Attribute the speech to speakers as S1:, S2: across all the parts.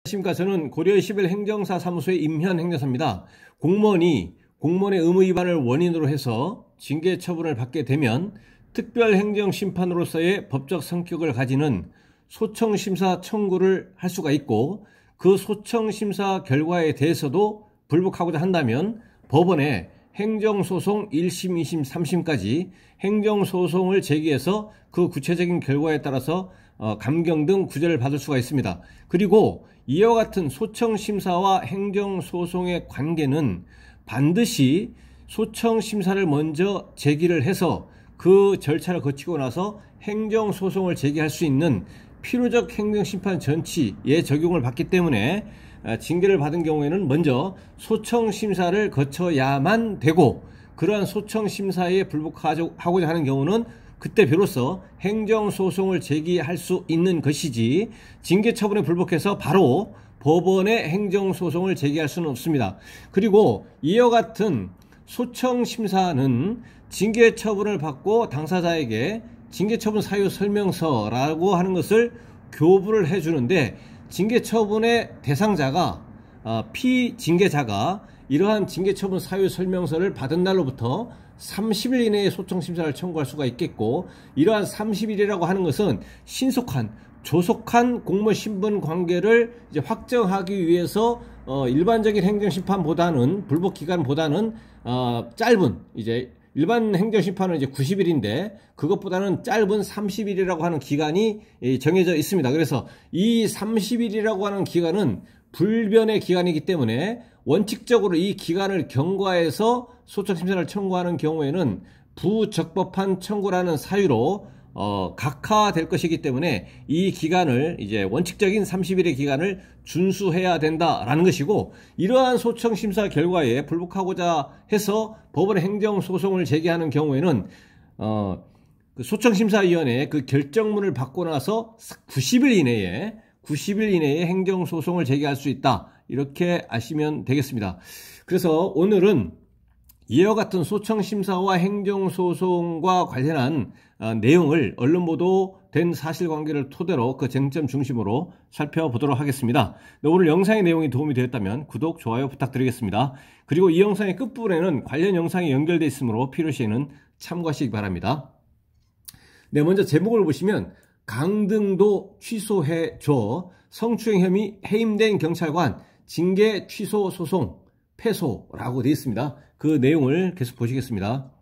S1: 안녕하십니까. 저는 고려 11 행정사 사무소의 임현 행정사입니다. 공무원의 의무 위반을 원인으로 해서 징계 처분을 받게 되면 특별행정심판으로서의 법적 성격을 가지는 소청심사 청구를 할 수가 있고, 그 소청심사 결과에 대해서도 불복하고자 한다면 법원에 행정소송 1심, 2심, 3심까지 행정소송을 제기해서 그 구체적인 결과에 따라서 감경 등 구제를 받을 수가 있습니다. 그리고 이와 같은 소청심사와 행정소송의 관계는 반드시 소청심사를 먼저 제기를 해서 그 절차를 거치고 나서 행정소송을 제기할 수 있는 필요적 행정심판 전치에 적용을 받기 때문에 징계를 받은 경우에는 먼저 소청심사를 거쳐야만 되고, 그러한 소청심사에 불복하고자 하는 경우는 그때 비로소 행정소송을 제기할 수 있는 것이지, 징계처분에 불복해서 바로 법원에 행정소송을 제기할 수는 없습니다. 그리고 이와 같은 소청심사는 징계처분을 받고 당사자에게 징계처분 사유 설명서라고 하는 것을 교부를 해주는데, 징계처분의 대상자가 피징계자가 이러한 징계처분 사유 설명서를 받은 날로부터 30일 이내에 소청심사를 청구할 수가 있겠고, 이러한 30일이라고 하는 것은 신속한 조속한 공무신분 관계를 이제 확정하기 위해서 일반적인 행정심판보다는, 불복기간보다는 짧은, 이제 일반 행정심판은 이제 90일인데 그것보다는 짧은 30일이라고 하는 기간이 정해져 있습니다. 그래서 이 30일이라고 하는 기간은 불변의 기간이기 때문에 원칙적으로 이 기간을 경과해서 소청심사를 청구하는 경우에는 부적법한 청구라는 사유로 각하될 것이기 때문에 이 기간을, 이제 원칙적인 30일의 기간을 준수해야 된다라는 것이고, 이러한 소청심사 결과에 불복하고자 해서 법원에 행정소송을 제기하는 경우에는 그 소청심사위원회의 그 결정문을 받고 나서 90일 이내에 행정소송을 제기할 수 있다, 이렇게 아시면 되겠습니다. 그래서 오늘은 이와 같은 소청심사와 행정소송과 관련한 내용을 언론 보도된 사실관계를 토대로 그 쟁점 중심으로 살펴보도록 하겠습니다. 오늘 영상의 내용이 도움이 되었다면 구독, 좋아요 부탁드리겠습니다. 그리고 이 영상의 끝부분에는 관련 영상이 연결되어 있으므로 필요시에는 참고하시기 바랍니다. 네, 먼저 제목을 보시면 강등도 취소해줘, 성추행 혐의 해임된 경찰관 징계 취소 소송 패소라고 되어 있습니다. 그 내용을 계속 보시겠습니다.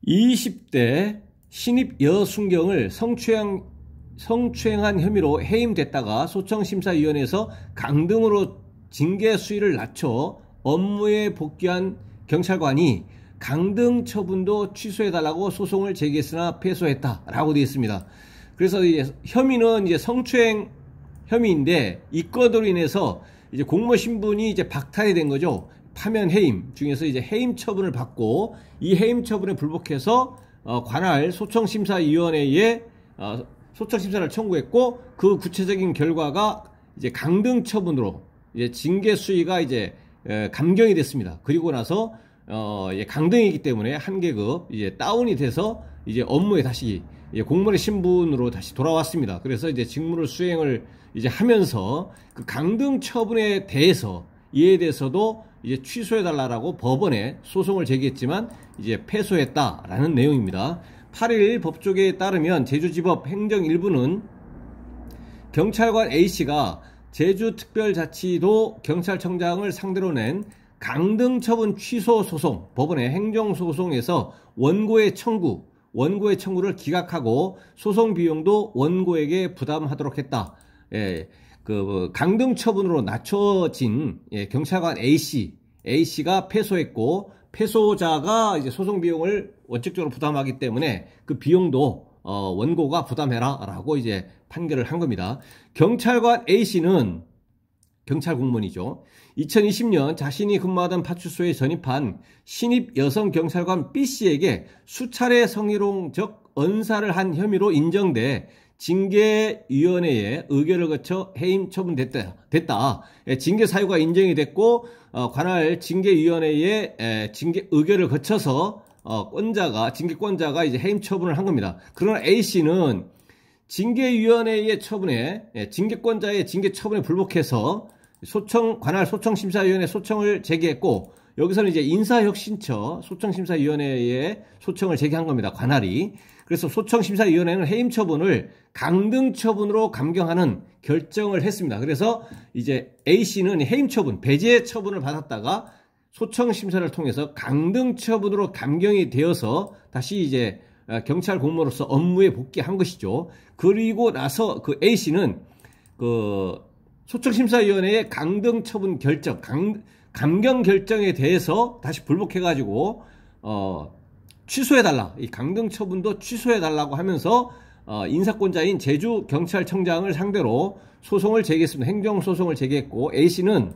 S1: 20대 신입 여순경을 성추행한 혐의로 해임됐다가 소청심사위원회에서 강등으로 징계 수위를 낮춰 업무에 복귀한 경찰관이 강등 처분도 취소해달라고 소송을 제기했으나 패소했다라고 되어 있습니다. 그래서 혐의는 이제 성추행 혐의인데, 이 건으로 인해서 이제 공무원 신분이 이제 박탈이 된 거죠. 파면 해임 중에서 이제 해임 처분을 받고, 이 해임 처분에 불복해서 관할 소청심사위원회에 소청심사를 청구했고, 그 구체적인 결과가 이제 강등 처분으로 이제 징계 수위가 이제 감경이 됐습니다. 그리고 나서 강등이기 때문에 한 계급 이제 다운이 돼서 이제 업무에 다시 공무원의 신분으로 다시 돌아왔습니다. 그래서 이제 직무를 수행을 이제 하면서 그 강등 처분에 대해서, 이에 대해서도 이제 취소해달라고 법원에 소송을 제기했지만 이제 패소했다라는 내용입니다. 8일 법조계에 따르면 제주지법 행정 1부는 경찰관 A씨가 제주특별자치도 경찰청장을 상대로 낸 강등 처분 취소 소송, 법원의 행정소송에서 원고의 청구를 기각하고 소송 비용도 원고에게 부담하도록 했다. 그 강등 처분으로 낮춰진 경찰관 A씨가 패소했고, 패소자가 이제 소송 비용을 원칙적으로 부담하기 때문에 그 비용도 원고가 부담해라라고 이제 판결을 한 겁니다. 경찰관 A씨는 경찰 공무원이죠. 2020년 자신이 근무하던 파출소에 전입한 신입 여성 경찰관 B씨에게 수차례 성희롱적 언사를 한 혐의로 인정돼 징계위원회에 의결을 거쳐 해임 처분됐다. 징계 사유가 인정이 됐고, 관할 징계위원회에 징계 의결을 거쳐서 징계권자가 이제 해임 처분을 한 겁니다. 그러나 A씨는 징계위원회의 처분에, 징계권자의 징계 처분에 불복해서 관할 소청심사위원회 소청을 제기했고, 여기서는 이제 인사혁신처 소청심사위원회에 소청을 제기한 겁니다. 관할이. 그래서 소청심사위원회는 해임 처분을 강등 처분으로 감경하는 결정을 했습니다. 그래서 이제 A씨는 해임 처분, 배제 처분을 받았다가 소청심사를 통해서 강등 처분으로 감경이 되어서 다시 이제 경찰 공무원으로서 업무에 복귀한 것이죠. 그리고 나서 그 A씨는 그 소청심사위원회의 강등 처분 결정, 감경 결정에 대해서 다시 불복해가지고 취소해달라, 이 강등 처분도 취소해달라고 하면서 인사권자인 제주경찰청장을 상대로 소송을 제기했습니다. 행정소송을 제기했고, A씨는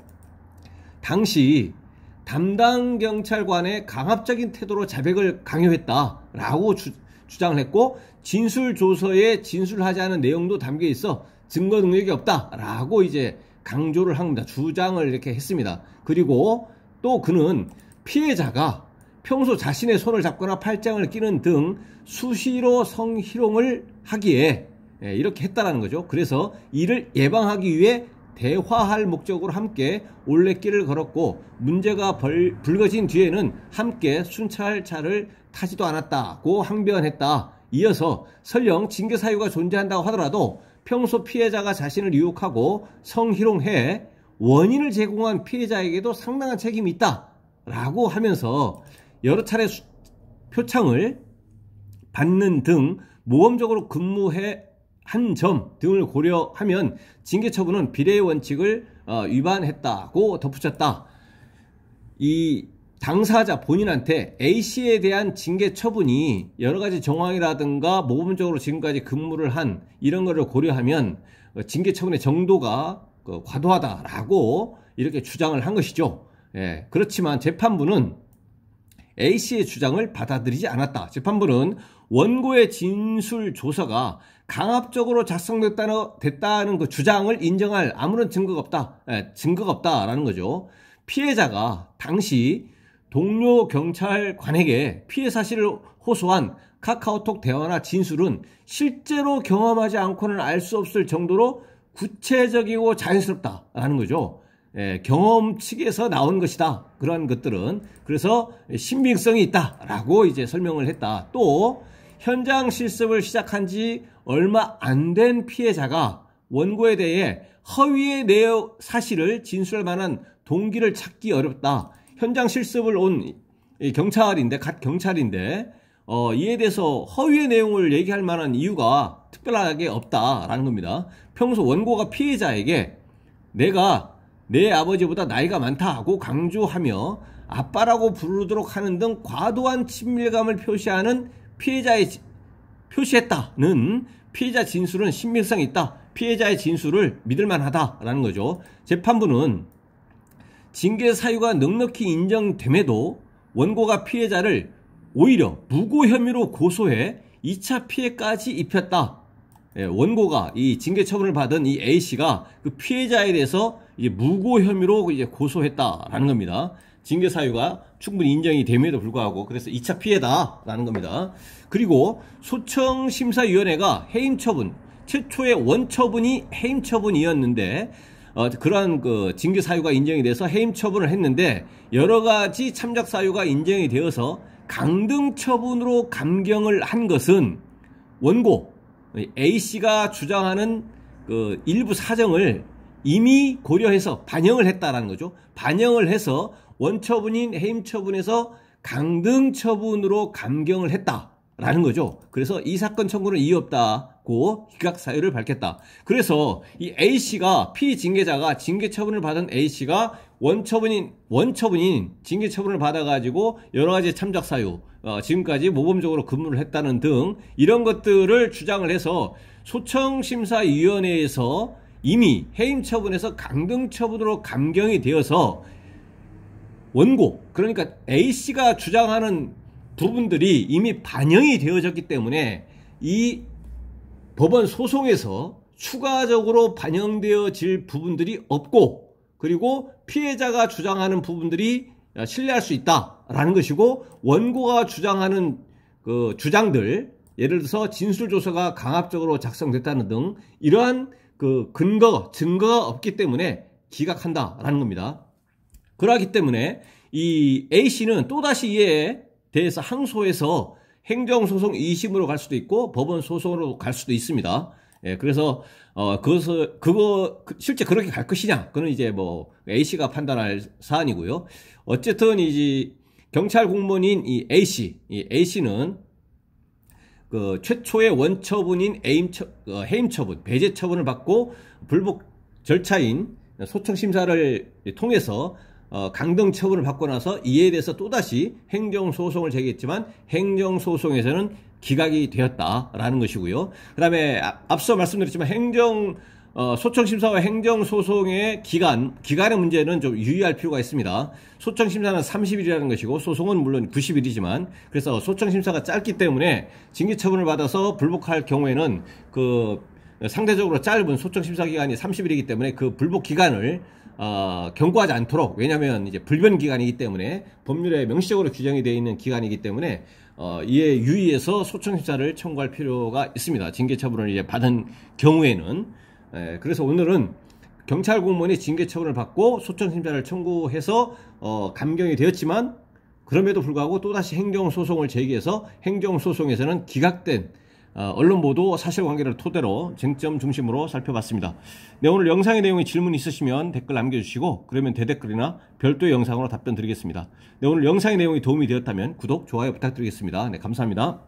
S1: 당시 담당 경찰관의 강압적인 태도로 자백을 강요했다라고 주장을 했고, 진술조서에 진술하지 않은 내용도 담겨 있어 증거 능력이 없다라고 이제 강조를 합니다. 주장을 이렇게 했습니다. 그리고 또 그는 피해자가 평소 자신의 손을 잡거나 팔짱을 끼는 등 수시로 성희롱을 하기에 이렇게 했다라는 거죠. 그래서 이를 예방하기 위해 대화할 목적으로 함께 올레길을 걸었고, 문제가 불거진 뒤에는 함께 순찰차를 타지도 않았다고 항변했다. 이어서 설령 징계 사유가 존재한다고 하더라도 평소 피해자가 자신을 유혹하고 성희롱해 원인을 제공한 피해자에게도 상당한 책임이 있다라고 하면서 여러 차례 표창을 받는 등 모범적으로 근무해 한 점 등을 고려하면 징계 처분은 비례의 원칙을 위반했다고 덧붙였다. 이 당사자 본인한테 A씨에 대한 징계 처분이 여러 가지 정황이라든가 모범적으로 지금까지 근무를 한 이런 거를 고려하면 징계 처분의 정도가 과도하다라고 이렇게 주장을 한 것이죠. 그렇지만 재판부는 A씨의 주장을 받아들이지 않았다. 재판부는 원고의 진술 조서가 강압적으로 작성됐다는 그 주장을 인정할 아무런 증거가 없다라는 거죠. 피해자가 당시 동료 경찰관에게 피해 사실을 호소한 카카오톡 대화나 진술은 실제로 경험하지 않고는 알 수 없을 정도로 구체적이고 자연스럽다라는 거죠. 경험 측에서 나온 것이다. 그러한 것들은. 그래서 신빙성이 있다라고 이제 설명을 했다. 또 현장 실습을 시작한 지 얼마 안 된 피해자가 원고에 대해 허위의 사실을 진술할 만한 동기를 찾기 어렵다. 현장 실습을 온 경찰인데, 갓 경찰인데 이에 대해서 허위의 내용을 얘기할 만한 이유가 특별하게 없다라는 겁니다. 평소 원고가 피해자에게 내가 내 아버지보다 나이가 많다고 강조하며 아빠라고 부르도록 하는 등 과도한 친밀감을 표시했다는 피해자 진술은 신빙성이 있다. 피해자의 진술을 믿을 만하다라는 거죠. 재판부는 징계 사유가 넉넉히 인정됨에도 원고가 피해자를 오히려 무고 혐의로 고소해 2차 피해까지 입혔다. 원고가 이 징계 처분을 받은 이 A씨가 그 피해자에 대해서 이제 무고 혐의로 이제 고소했다라는 겁니다. 징계 사유가 충분히 인정이 됨에도 불구하고, 그래서 2차 피해다라는 겁니다. 그리고 소청심사위원회가 해임 처분, 최초의 원처분이 해임 처분이었는데 그러한 그 징계 사유가 인정이 돼서 해임 처분을 했는데, 여러 가지 참작 사유가 인정이 되어서 강등 처분으로 감경을 한 것은 원고 A씨가 주장하는 그 일부 사정을 이미 고려해서 반영을 했다라는 거죠. 반영을 해서 원처분인 해임 처분에서 강등 처분으로 감경을 했다라는 거죠. 그래서 이 사건 청구는 이유 없다고 기각 사유를 밝혔다. 그래서 이 A씨가 피징계자가 징계 처분을 받은 A씨가 원처분인 징계 처분을 받아가지고 여러 가지 참작 사유, 지금까지 모범적으로 근무를 했다는 등 이런 것들을 주장을 해서 소청심사위원회에서 이미 해임 처분에서 강등 처분으로 감경이 되어서 원고, 그러니까 A씨가 주장하는 부분들이 이미 반영이 되어졌기 때문에 이 법원 소송에서 추가적으로 반영되어질 부분들이 없고, 그리고 피해자가 주장하는 부분들이 신뢰할 수 있다라는 것이고, 원고가 주장하는 그 주장들, 예를 들어서 진술조서가 강압적으로 작성됐다는 등 이러한 그 증거가 없기 때문에 기각한다라는 겁니다. 그러기 때문에 이 A씨는 또다시 이에 대해서 항소해서 행정소송 2심으로 갈 수도 있고 법원 소송으로 갈 수도 있습니다. 예, 그래서 실제 그렇게 갈 것이냐, 그건 이제 뭐 A씨가 판단할 사안이고요. 어쨌든 이제 경찰 공무원인 이 A씨는 그 최초의 원처분인 해임 처분, 배제 처분을 받고 불복 절차인 소청 심사를 통해서 강등 처분을 받고 나서 이에 대해서 또다시 행정소송을 제기했지만 행정소송에서는 기각이 되었다라는 것이고요. 그 다음에 앞서 말씀드렸지만 소청심사와 행정소송의 기간의 문제는 좀 유의할 필요가 있습니다. 소청심사는 30일이라는 것이고 소송은 물론 90일이지만 그래서 소청심사가 짧기 때문에 징계처분을 받아서 불복할 경우에는 그 상대적으로 짧은 소청심사 기간이 30일이기 때문에 그 불복 기간을 경고하지 않도록, 왜냐하면 이제 불변 기간이기 때문에 법률에 명시적으로 규정이 되어 있는 기간이기 때문에 이에 유의해서 소청심사를 청구할 필요가 있습니다. 징계처분을 이제 받은 경우에는. 그래서 오늘은 경찰 공무원이 징계처분을 받고 소청심사를 청구해서 감경이 되었지만 그럼에도 불구하고 또다시 행정소송을 제기해서 행정소송에서는 기각된 언론보도 사실관계를 토대로 쟁점 중심으로 살펴봤습니다. 네, 오늘 영상의 내용에 질문 있으시면 댓글 남겨주시고 그러면 대댓글이나 별도의 영상으로 답변 드리겠습니다. 네, 오늘 영상의 내용이 도움이 되었다면 구독, 좋아요 부탁드리겠습니다. 네, 감사합니다.